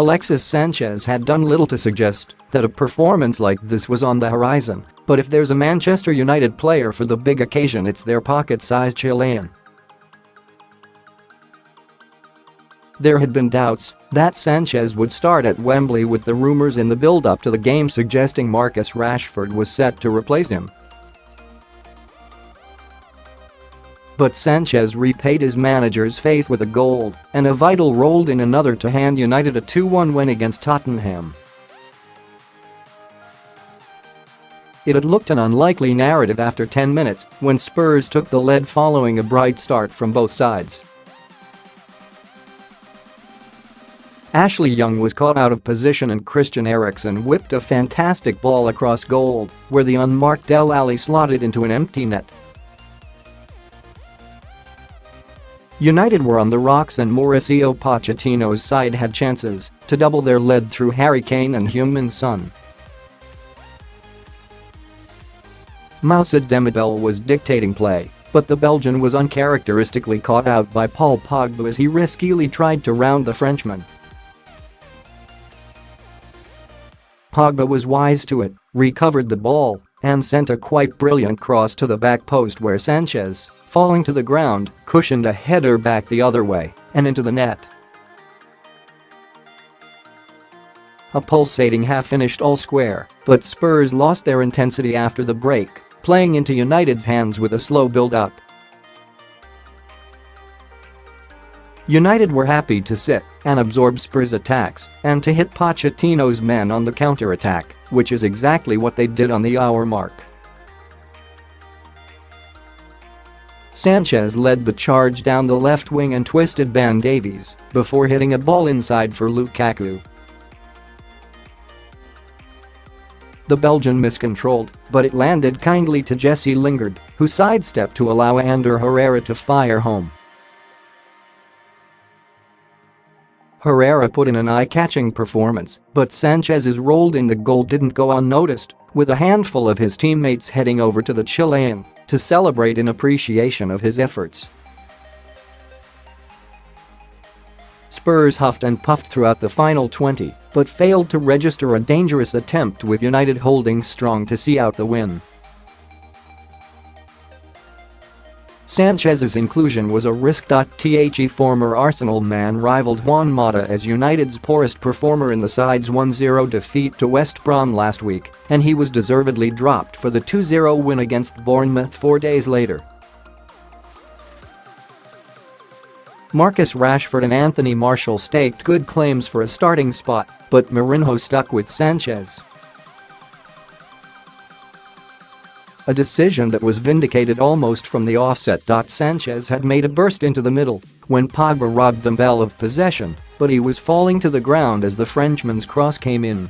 Alexis Sanchez had done little to suggest that a performance like this was on the horizon, but if there's a Manchester United player for the big occasion, it's their pocket-sized Chilean. There had been doubts that Sanchez would start at Wembley, with the rumours in the build-up to the game suggesting Marcus Rashford was set to replace him. But Sanchez repaid his manager's faith with a goal, and a vital rolled in another to hand United a 2-1 win against Tottenham. It had looked an unlikely narrative after 10 minutes when Spurs took the lead following a bright start from both sides. Ashley Young was caught out of position and Christian Eriksen whipped a fantastic ball across goal, where the unmarked Dele Alli slotted into an empty net. United were on the rocks and Mauricio Pochettino's side had chances to double their lead through Harry Kane and Heung-min Son. Moussa Dembélé was dictating play, but the Belgian was uncharacteristically caught out by Paul Pogba as he riskily tried to round the Frenchman. Pogba was wise to it, recovered the ball, and sent a quite brilliant cross to the back post where Sanchez, falling to the ground, cushioned a header back the other way and into the net. A pulsating half finished all square, but Spurs lost their intensity after the break, playing into United's hands with a slow build-up. United were happy to sit and absorb Spurs' attacks and to hit Pochettino's men on the counter-attack, which is exactly what they did on the hour mark. Sanchez led the charge down the left wing and twisted Ben Davies before hitting a ball inside for Lukaku. The Belgian miscontrolled, but it landed kindly to Jesse Lingard, who sidestepped to allow Ander Herrera to fire home. Herrera put in an eye-catching performance, but Sanchez's rolled in the goal didn't go unnoticed, with a handful of his teammates heading over to the Chilean to celebrate in appreciation of his efforts. Spurs huffed and puffed throughout the final 20, but failed to register a dangerous attempt, with United holding strong to see out the win. Sanchez's inclusion was a risk. Former Arsenal man rivaled Juan Mata as United's poorest performer in the side's 1-0 defeat to West Brom last week, and he was deservedly dropped for the 2-0 win against Bournemouth 4 days later. Marcus Rashford and Anthony Martial staked good claims for a starting spot, but Mourinho stuck with Sanchez. A decision that was vindicated almost from the offset. Sanchez had made a burst into the middle when Pogba robbed Dembélé of possession, but he was falling to the ground as the Frenchman's cross came in.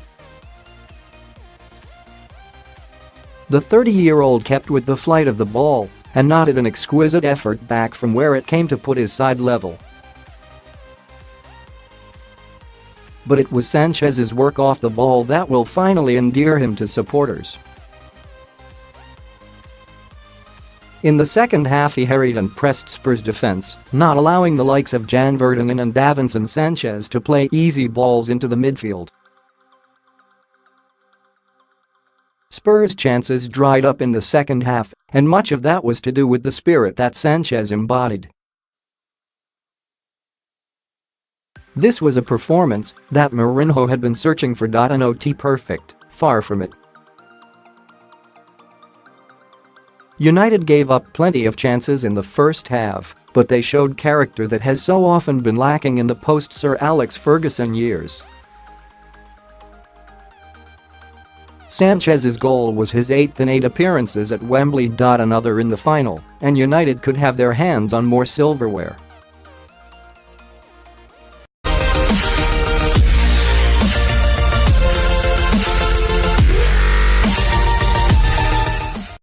The 30-year-old kept with the flight of the ball and knotted an exquisite effort back from where it came to put his side level. But it was Sanchez's work off the ball that will finally endear him to supporters. In the second half he harried and pressed Spurs' defense, not allowing the likes of Jan Vertonghen and Davinson Sanchez to play easy balls into the midfield. Spurs' chances dried up in the second half, and much of that was to do with the spirit that Sanchez embodied. This was a performance that Mourinho had been searching for. Not perfect, far from it. United gave up plenty of chances in the first half, but they showed character that has so often been lacking in the post-Sir Alex Ferguson years. Sanchez's goal was his 8th in 8 appearances at Wembley. Another in the final, and United could have their hands on more silverware.